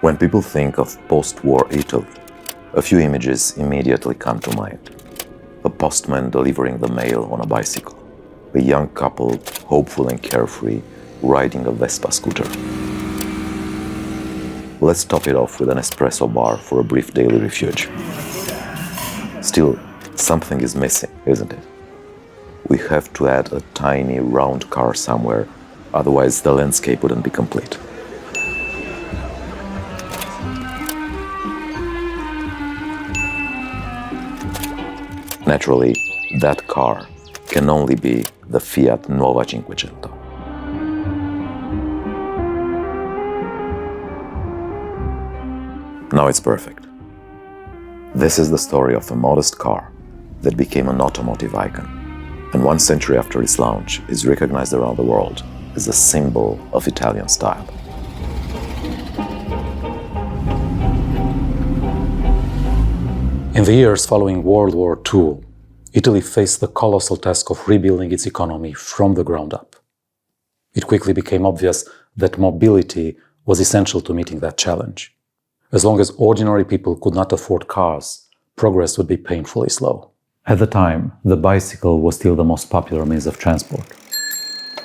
When people think of post-war Italy, a few images immediately come to mind. A postman delivering the mail on a bicycle, a young couple, hopeful and carefree, riding a Vespa scooter. Let's top it off with an espresso bar for a brief daily refuge. Still, something is missing, isn't it? We have to add a tiny round car somewhere, otherwise the landscape wouldn't be complete. Naturally, that car can only be the Fiat Nuova 500. Now it's perfect. This is the story of a modest car that became an automotive icon, and 1 century after its launch is recognized around the world as a symbol of Italian style. In the years following World War II, Italy faced the colossal task of rebuilding its economy from the ground up. It quickly became obvious that mobility was essential to meeting that challenge. As long as ordinary people could not afford cars, progress would be painfully slow. At the time, the bicycle was still the most popular means of transport.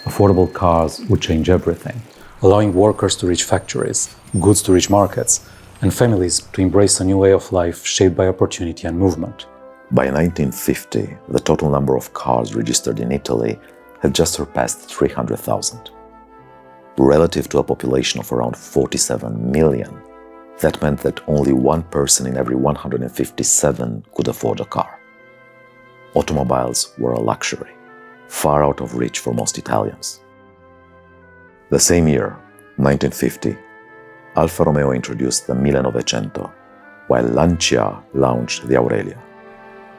Affordable cars would change everything, allowing workers to reach factories, goods to reach markets, and families to embrace a new way of life shaped by opportunity and movement. By 1950, the total number of cars registered in Italy had just surpassed 300,000. Relative to a population of around 47 million, that meant that only 1 person in every 157 could afford a car. Automobiles were a luxury, far out of reach for most Italians. The same year, 1950, Alfa Romeo introduced the 1900, while Lancia launched the Aurelia.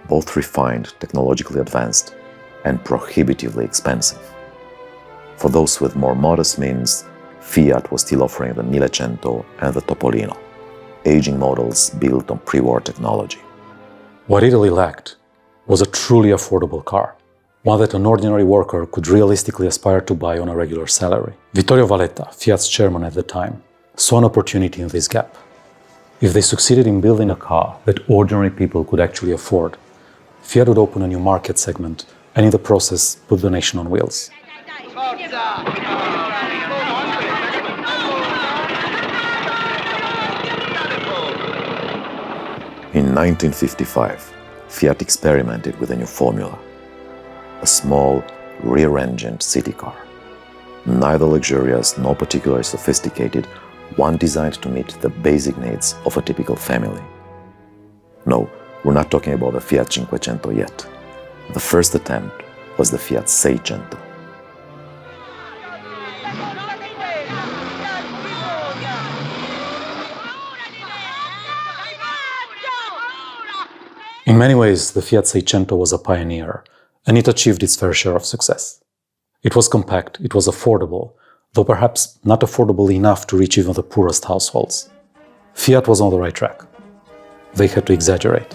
Both refined, technologically advanced, and prohibitively expensive. For those with more modest means, Fiat was still offering the 1100 and the Topolino, aging models built on pre-war technology. What Italy lacked was a truly affordable car, one that an ordinary worker could realistically aspire to buy on a regular salary. Vittorio Valletta, Fiat's chairman at the time, saw an opportunity in this gap. If they succeeded in building a car that ordinary people could actually afford, Fiat would open a new market segment and in the process put the nation on wheels. In 1955, Fiat experimented with a new formula, a small, rear-engined city car. Neither luxurious nor particularly sophisticated, one designed to meet the basic needs of a typical family. No, we're not talking about the Fiat 500 yet. The first attempt was the Fiat 600. In many ways, the Fiat 600 was a pioneer, and it achieved its fair share of success. It was compact, it was affordable, though perhaps not affordable enough to reach even the poorest households. Fiat was on the right track. They had to exaggerate.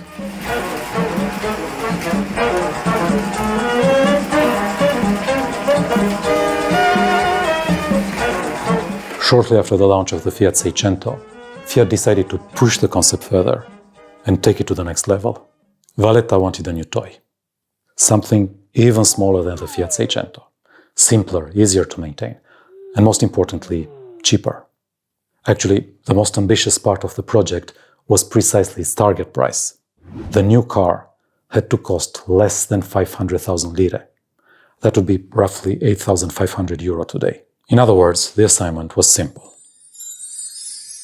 Shortly after the launch of the Fiat 600, Fiat decided to push the concept further and take it to the next level. Valletta wanted a new toy. Something even smaller than the Fiat 600. Simpler, easier to maintain, and most importantly, cheaper. Actually, the most ambitious part of the project was precisely its target price. The new car had to cost less than 500,000 lire. That would be roughly 8,500 euro today. In other words, the assignment was simple.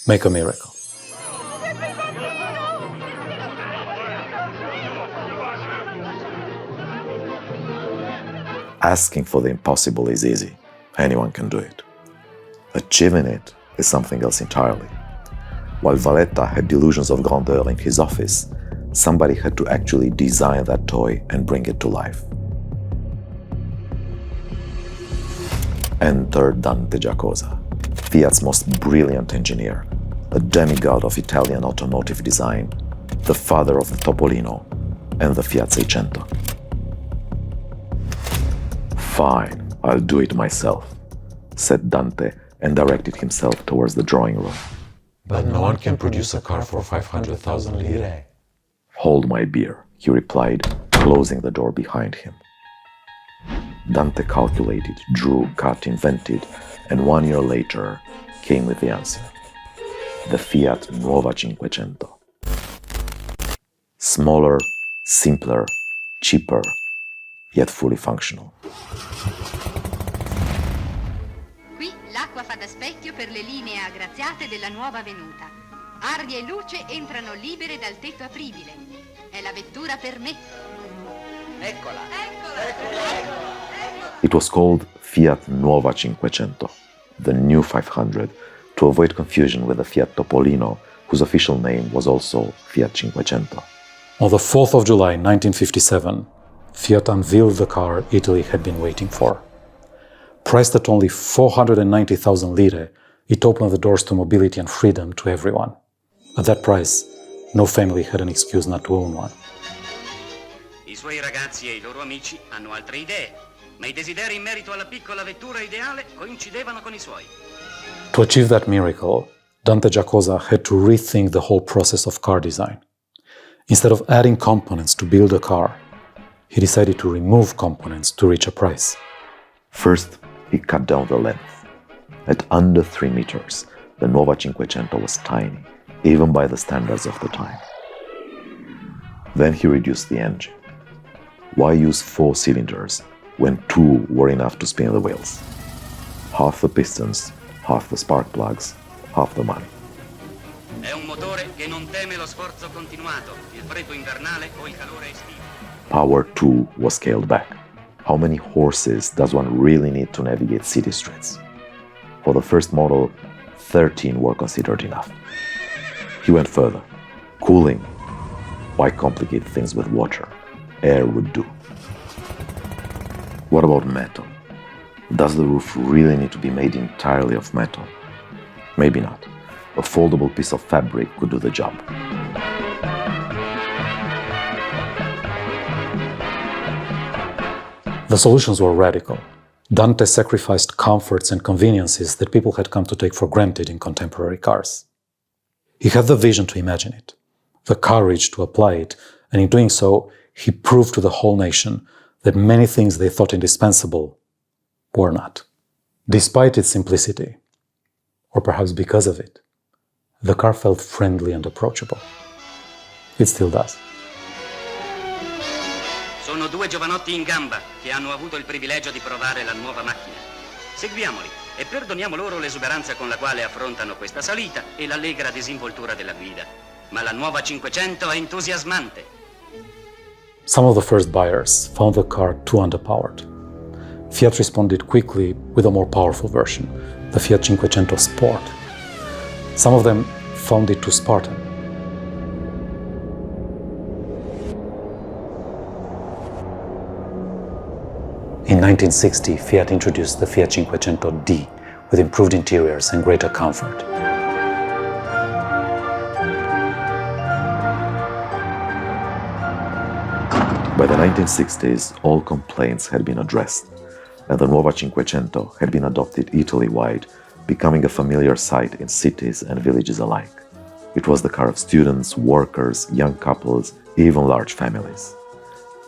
Make a miracle. Asking for the impossible is easy. Anyone can do it. Achieving it is something else entirely. While Valletta had delusions of grandeur in his office, somebody had to actually design that toy and bring it to life. Enter Dante Giacosa, Fiat's most brilliant engineer, a demigod of Italian automotive design, the father of the Topolino and the Fiat 600. Fine, I'll do it myself, said Dante and directed himself towards the drawing room. But no one can produce a car for 500,000 lire. Hold my beer, he replied, closing the door behind him. Dante calculated, drew, cut, invented, and 1 year later came with the answer. The Fiat Nuova 500. Smaller, simpler, cheaper, yet fully functional. Qui l'acqua fa da specchio per le linee aggraziate della nuova venuta. Aria e luce entrano libere dal tetto apribile. È la vettura per me. Eccola! It was called Fiat Nuova 500, the new 500, to avoid confusion with the Fiat Topolino, whose official name was also Fiat 500. On the 4th of July 1957, Fiat unveiled the car Italy had been waiting for. Priced at only 490,000 lire, it opened the doors to mobility and freedom to everyone. At that price, no family had an excuse not to own one. I suoi ragazzi e I loro amici hanno altre idee, ma I desideri in merito alla piccola vettura ideale coincidevano con I suoi. To achieve that miracle, Dante Giacosa had to rethink the whole process of car design. Instead of adding components to build a car, he decided to remove components to reach a price. First, he cut down the length. At under 3 meters, the Nuova 500 was tiny, even by the standards of the time. Then he reduced the engine. Why use 4 cylinders when 2 were enough to spin the wheels? Half the pistons, half the spark plugs, half the money. È un motore che non teme lo sforzo continuato, il freddo invernale o il calore estivo. Power too was scaled back. How many horses does one really need to navigate city streets? For the first model, 13 were considered enough. He went further. Cooling. Why complicate things with water? Air would do. What about metal? Does the roof really need to be made entirely of metal? Maybe not. A foldable piece of fabric could do the job. The solutions were radical. Dante sacrificed comforts and conveniences that people had come to take for granted in contemporary cars. He had the vision to imagine it, the courage to apply it, and in doing so, he proved to the whole nation that many things they thought indispensable were not. Despite its simplicity, or perhaps because of it, the car felt friendly and approachable. It still does. Sono 2 giovanotti in gamba che hanno avuto il privilegio di provare la nuova macchina. Seguiamoli e perdoniamo loro l'esuberanza con la quale affrontano questa salita e l'allegra disinvoltura della guida. Ma la nuova 500 è entusiasmante. Some of the first buyers found the car too underpowered. Fiat responded quickly with a more powerful version, the Fiat 500 Sport. Some of them found it too Spartan. In 1960, Fiat introduced the Fiat 500D with improved interiors and greater comfort. By the 1960s, all complaints had been addressed, and the Nuova 500 had been adopted Italy-wide, becoming a familiar sight in cities and villages alike. It was the car of students, workers, young couples, even large families.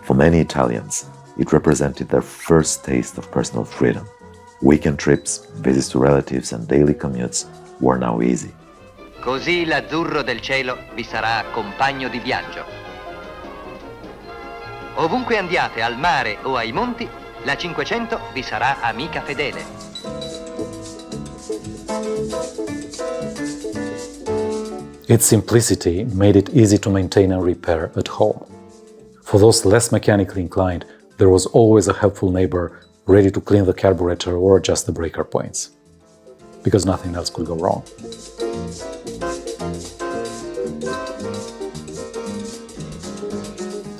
For many Italians, it represented their first taste of personal freedom. Weekend trips, visits to relatives and daily commutes were now easy. Così l'azzurro del cielo vi sarà compagno di viaggio. Ovunque andiate, al mare o ai monti, la 500 vi sarà amica fedele. Its simplicity made it easy to maintain and repair at home. For those less mechanically inclined, there was always a helpful neighbor ready to clean the carburetor or adjust the breaker points, because nothing else could go wrong.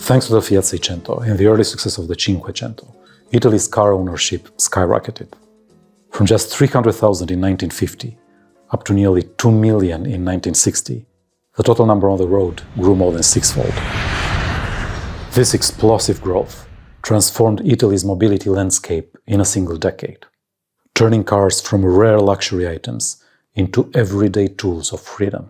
Thanks to the Fiat 600 and the early success of the 500, Italy's car ownership skyrocketed. From just 300,000 in 1950 up to nearly 2 million in 1960, the total number on the road grew more than sixfold. This explosive growth transformed Italy's mobility landscape in a single decade, turning cars from rare luxury items into everyday tools of freedom.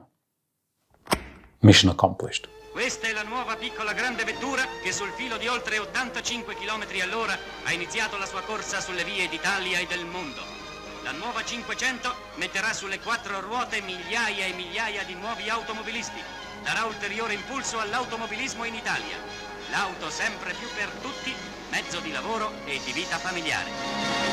Mission accomplished. Questa è la nuova piccola grande vettura che sul filo di oltre 85 km all'ora ha iniziato la sua corsa sulle vie d'Italia e del mondo. La nuova 500 metterà sulle 4 ruote migliaia e migliaia di nuovi automobilisti. Darà ulteriore impulso all'automobilismo in Italia. L'auto sempre più per tutti, mezzo di lavoro e di vita familiare.